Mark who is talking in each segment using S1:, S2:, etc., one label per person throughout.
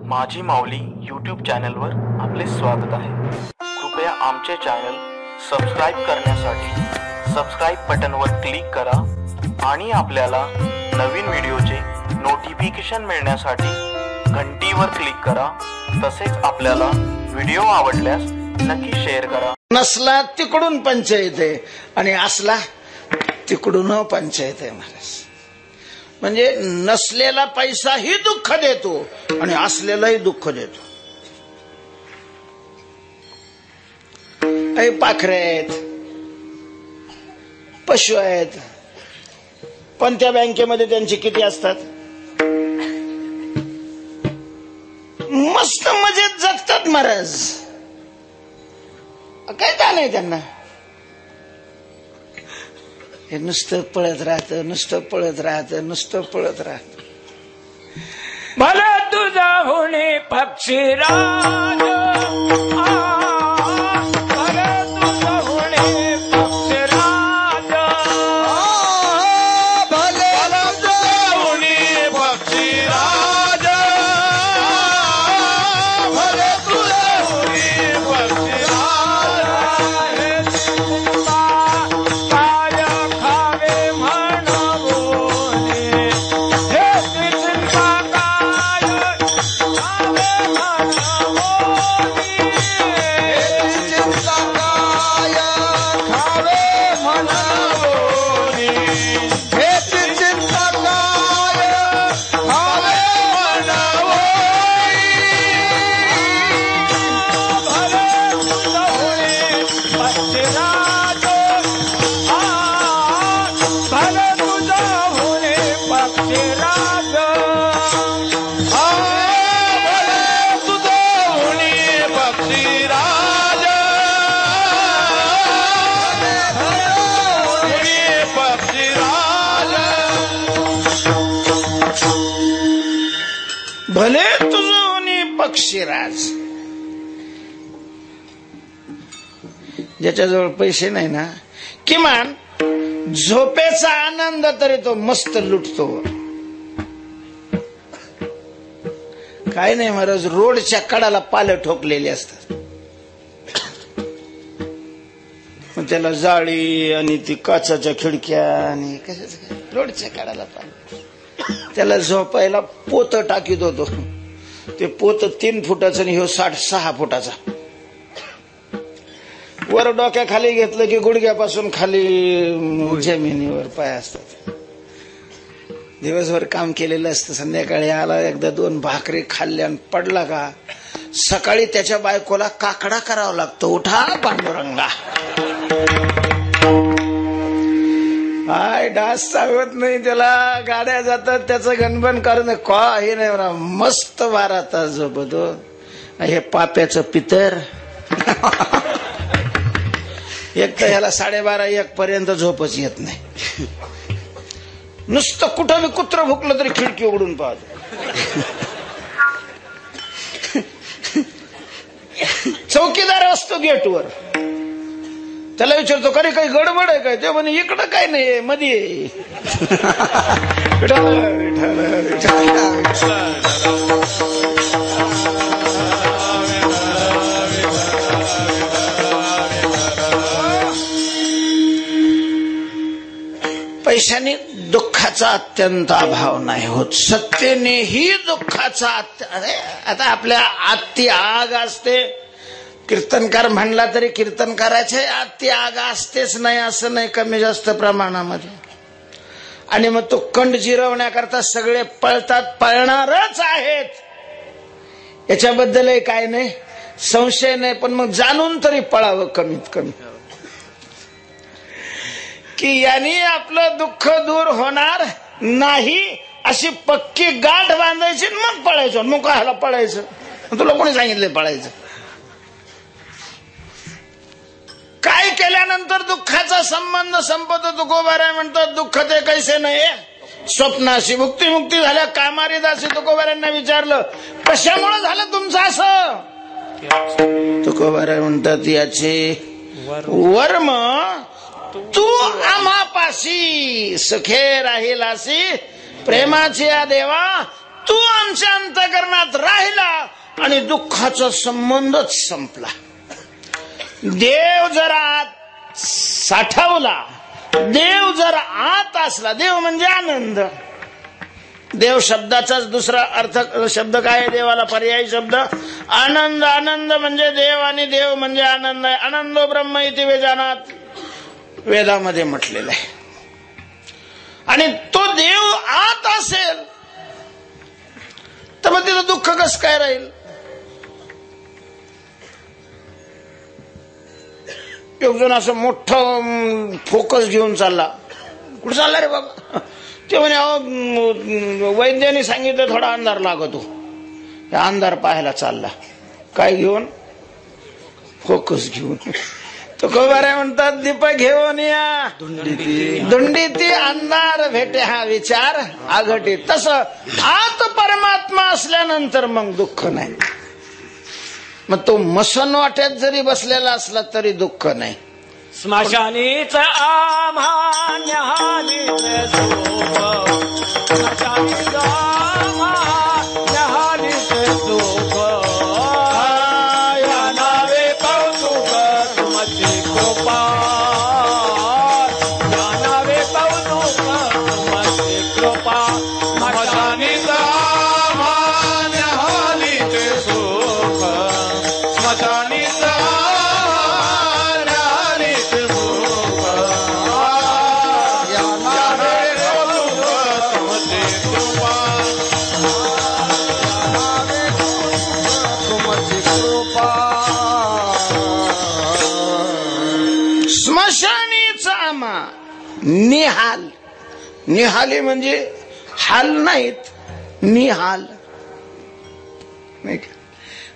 S1: माझी माऊली यूट्यूब चॅनलवर आपले स्वागत आहे। कृपया आमचे चॅनल सबस्क्राइब करण्यासाठी सबस्क्राइब बटनवर क्लिक करा आणि आपल्याला नवीन व्हिडिओचे नोटिफिकेशन मिळण्यासाठी घंटीवर क्लिक करा। तसेच आपल्याला व्हिडिओ आवडल्यास नक्की शेअर करा।
S2: नसला तिकडून पंचायत आहे आणि असला तिकडून पंचायत आहे महाराज। म्हणजे नसलेला पैसाही दुःख देतो आणि असलेलाही दुःख देतो। काही पाखरे आहेत, पशु आहेत, पण त्या बँकेमध्ये त्यांचे किती असतात? मस्त मजेत जगतात महाराज, काय का नाही त्यांना। हे नुसतं पळत राहतं, नुसतं पळत राहतं, नुसतं पळत राहतं।
S3: भला तुझा होणे पक्षीराज, भला तुझा होणे पक्षीराज,
S2: भला तुझा होणे पक्षीराज, भले तुझा होणे पक्षीराज। भले तुझं होणे पक्षीराज। ज्याच्याजवळ पैसे नाही ना, किमान झोपेचा आनंद तरी तो मस्त लुटतो। काय नाही महाराज, रोडच्या कडाला पालं ठोकलेली असतात, त्याला जाळी आणि ती काचाच्या खिडक्या आणि कशाच रोडच्या कडाला पालं। त्याला झोपायला पोत टाकीत होतो, ते पोत 3 फुटाचं आणि ह्यो 6 फुटाचा। वर डोक्याखाली घेतलं की गुडघ्यापासून खाली जमिनीवर पाय असतात। दिवसभर काम केलेलं असतं, संध्याकाळी आला एकदा 2 भाकरी खाल्ल्या आणि पडला का सकाळी त्याच्या बायकोला काकडा करावा लागतो, उठा पांडुरंगा। हाय डास चावत नाही त्याला, गाड्या जातात त्याचं गणबन करून काही नाही बरा, मस्त 12 तास झोपतो। हे पाप्याचं पितर एक तर ह्याला 12:30-1 पर्यंत झोपच येत नाही। नुसतं कुठं बी कुत्रं भुकलं तरी खिडकी उघडून पाहतो। चौकीदार असतो गेटवर, त्याला विचारतो अरे काही गडबड आहे काय? ते म्हणे इकडं काय नाही, मध्ये पैशाने दुःखाचा अत्यंत अभाव नाही होत, सत्तेनेही दुःखाचा आता आपल्या आत्ती आग असते। कीर्तनकार म्हणला तरी कीर्तनकाराचे आत्ती आग असतेच नाही असं नाही, कमी जास्त प्रमाणामध्ये। आणि मग तो कंड जिरवण्याकरता सगळे पळतात, पळणारच आहेत, याच्याबद्दलही काय नाही, संशय नाही। पण मग जाणून तरी पळावं कमीत कमी, की यांनी आपलं दुःख दूर होणार नाही अशी पक्की गाठ बांधायची, मग पळायचं। मग कायला पळायचं? तुला कोणी सांगितलं पळायचं? काय केल्यानंतर दुःखाचा संबंध संपतो? तुकोबाराय म्हणतात दुःख ते कैसे नाही स्वप्नाशी मुक्ती, मुक्ती झाल्या कामारीदासी। तुकोबारायांना विचारलं कशामुळे झालं तुमचं असं? तुकोबाराय म्हणतात याचे वर्म तू आम्हापाशी सखे राहिलासी, प्रेमाची या देवा तू आमच्या अंतःकरणात राहिला आणि दुःखाचा संबंधच संपला. देव जर आत साठवला, देव जर आत असला, देव म्हणजे आनंद. देव शब्दाचाच दुसरा अर्थ शब्द काय आहे देवाला? पर्यायी शब्द आनंद. आनंद म्हणजे देव आणि देव म्हणजे आनंद आहे. आनंदो ब्रह्म इति वेदानात, वेदामध्ये म्हटलेलं आहे. आणि तो देव आत असेल तर मग तिथं दुःख कसं काय राहील? एक जण असं मोठं फोकस घेऊन चालला. कुठं चालला रे बाबा? ते म्हणे वैद्याने सांगितलं थोडा अंधार लागतो. अंधार पाहायला चालला. काय घेऊन? फोकस घेऊन. तो कबाऱ्या म्हणतात दीपक घेऊन या धुंडीती अंधार भेटे हा विचार आघटी. तसं आत परमात्मा असल्यानंतर मग दुःख नाही. मग तो मसन वाट्यात जरी बसलेला असला तरी दुःख नाही.
S3: स्मशानीच आम्हा न्याहालीच सुख, स्मशानीच आम्हा न्याहालीच सुख. या नावे कौतुक तुमची कृपा, या नावे कौतुक तुमची कृपा. स्मशानीच आम्हा न्याहालीच सुख, स्मशानीच
S2: निहाल. निहाली म्हणजे हाल नाहीत, निहाल.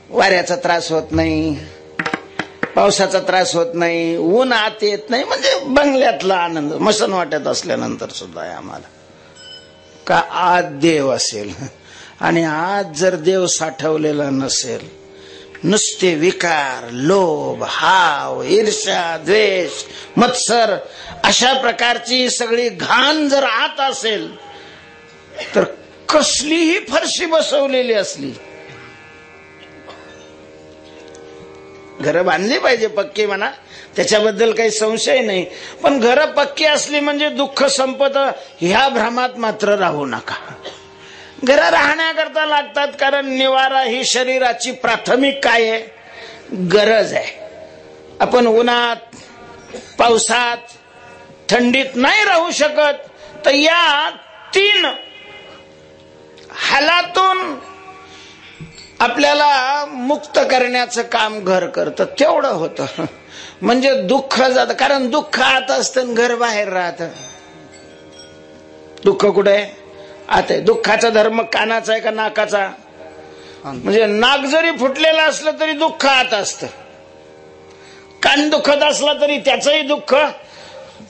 S2: वाऱ्याचा त्रास होत नाही, पावसाचा त्रास होत नाही, ऊन आत येत नाही. म्हणजे बंगल्यातला आनंद मसन वाटत असल्यानंतर सुद्धा आहे आम्हाला. का आत देव असेल आणि आत जर देव साठवलेला नसेल, नुसते विकार, लोभ, हाव, ईर्ष्या, द्वेष, मत्सर अशा प्रकारची सगळी घाण जर आत असेल तर कसलीही फरशी बसवलेली असली, घरं बांधली पाहिजे पक्की म्हणा, त्याच्याबद्दल काही संशय नाही. पण घरं पक्की असली म्हणजे दुःख संपत ह्या भ्रमात मात्र राहू नका. घरं राहण्याकरता लागतात, कारण निवारा ही शरीराची प्राथमिक काय आहे? गरज आहे. आपण उन्हात, पावसात, थंडीत नाही राहू शकत. तर या 3 हालातून आपल्याला मुक्त करण्याचं काम घर करतं. तेवढं होतं म्हणजे दुःख जातं. कारण दुःख आत असतं, घर बाहेर राहतं. दुःख कुठे आहे? आत आहे. दुःखाचा धर्म कानाचा आहे का नाकाचा? म्हणजे नाक जरी फुटलेलं असलं तरी दुःख आत असतं. कान दुखत असला तरी त्याचंही दुःख.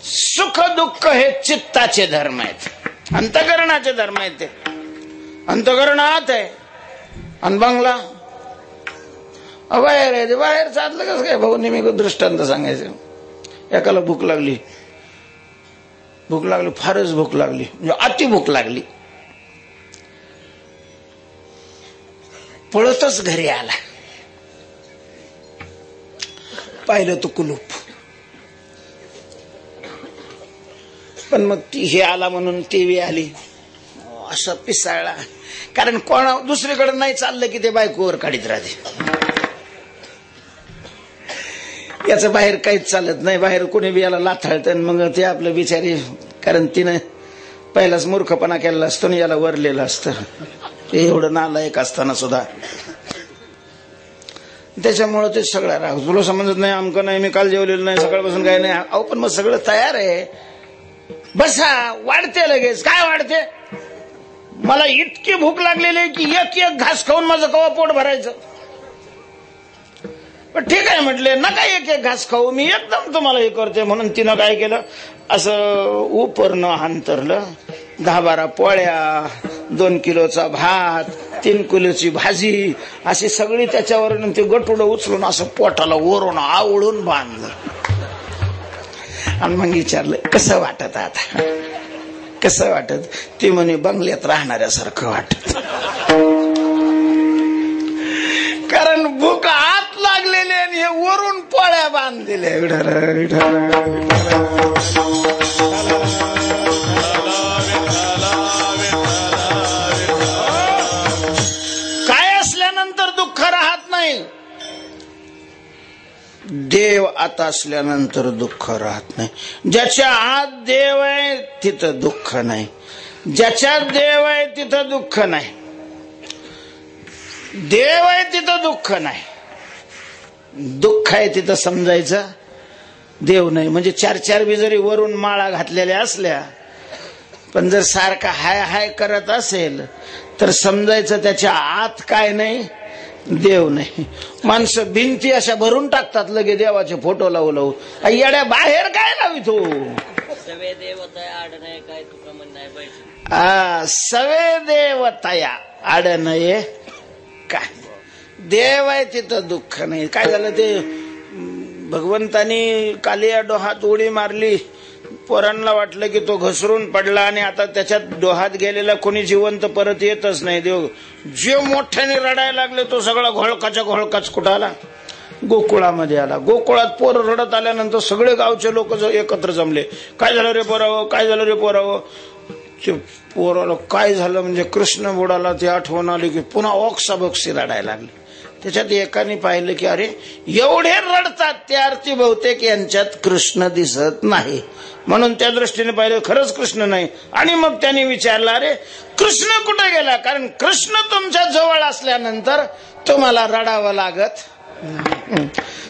S2: सुख दुःख हे चित्ताचे धर्म आहेत, अंतःकरणाचे धर्म आहेत. ते अंतःकरण आत आहे आणि बंगला बाहेर आहे. ते बाहेर चाललं कसं काय? भाऊ नेहमी दृष्टांत सांगायचं. एकाला भूक लागली, फारच भूक लागली, म्हणजे अति भूक लागली. पळतच घरी आला. पाहिलं तो कुलूप. पण मग ती हे आला म्हणून टीव्ही आली, असं पिसाळला. कारण कोण दुसरीकडे नाही चाललं की ते बायकोवर काढीत राहते. याचं बाहेर काहीच चालत नाही. बाहेर कोणी बी याला लाथाळतं. मग ते आपलं बिचारी, कारण तिनं पहिलाच मूर्खपणा केलेला असतो ना, याला वरलेलं असतं. ते एवढं नालायक असताना सुद्धा त्याच्यामुळं ते सगळं राग. तुला समजत नाही, आमकं नाही, मी काल जेवलेलं नाही, सकाळपासून काही नाही. अहो पण मग सगळं तयार आहे. बसा, वाढते लगेच. काय वाढते? मला इतकी भूक लागलेली आहे की एक घास खाऊन माझं कवा पोट भरायचं. पण ठीक आहे म्हटले, नका एक घास खाऊ, मी एकदम तुम्हाला हे करते. म्हणून तिनं काय केलं, असं उपरनं हांतरलं. 10-12 पोळ्या, 2 किलोचा भात, 3 किलोची भाजी, अशी सगळी त्याच्यावर ते गटुडं उचलून असं पोटाला वरून आवळून बांधलं. आणि मग विचारलं, कसं वाटत आता? कसं वाटत? ती म्हणे, बंगल्यात राहणाऱ्यासारखं वाटत. दान दिले. विठ्ठल विठ्ठल काय असल्यानंतर दुःख राहत नाही. देव आता असल्यानंतर दुःख राहत नाही. ज्याच्या आत देव आहे तिथं दुःख नाही. ज्याच्यात देव आहे तिथं दुःख नाही. देव आहे तिथं दुःख नाही. दुःख आहे तिथं समजायचं देव नाही. म्हणजे चार चार बी जरी वरून माळा घातलेल्या असल्या पण जर सारखा हाय हाय करत असेल तर समजायचं त्याच्या आत काय नाही, देव नाही. माणसं भिंती अशा भरून टाकतात लगे देवाचे फोटो लावू लावू. येड्या बाहेर काय लावितो.
S4: सवे देवतया आड नाही काय तुका म्हण नाही पाहिजे.
S2: सवे देवतया आड नाही काय. देव आहे तिथं दुःख नाही. काय झालं ते भगवंतानी कालिया डोहात उडी मारली. पोरांना वाटलं की तो घसरून पडला आणि आता त्याच्यात डोहात गेलेला कोणी जिवंत परत येतच नाही. देव जे मोठ्याने रडायला लागले तो सगळा घोळकाच्या घोळकाच कुठं आला, गोकुळामध्ये आला. गोकुळात पोर रडत आल्यानंतर सगळे गावचे लोक एकत्र जमले. काय झालं रे पोरावं, काय झालं रे पोरावं. ते पोराला काय झालं म्हणजे कृष्ण बुडाला ती आठवण आली की पुन्हा ओक्साबोक्सी रडायला लागली. त्याच्यात एकाने पाहिलं की अरे एवढे रडतात त्या अर्थी बहुतेक यांच्यात कृष्ण दिसत नाही. म्हणून त्या दृष्टीने पाहिलं खरंच कृष्ण नाही. आणि मग त्यांनी विचारलं अरे कृष्ण कुठे गेला. कारण कृष्ण तुमच्या जवळ असल्यानंतर तुम्हाला रडावं लागत.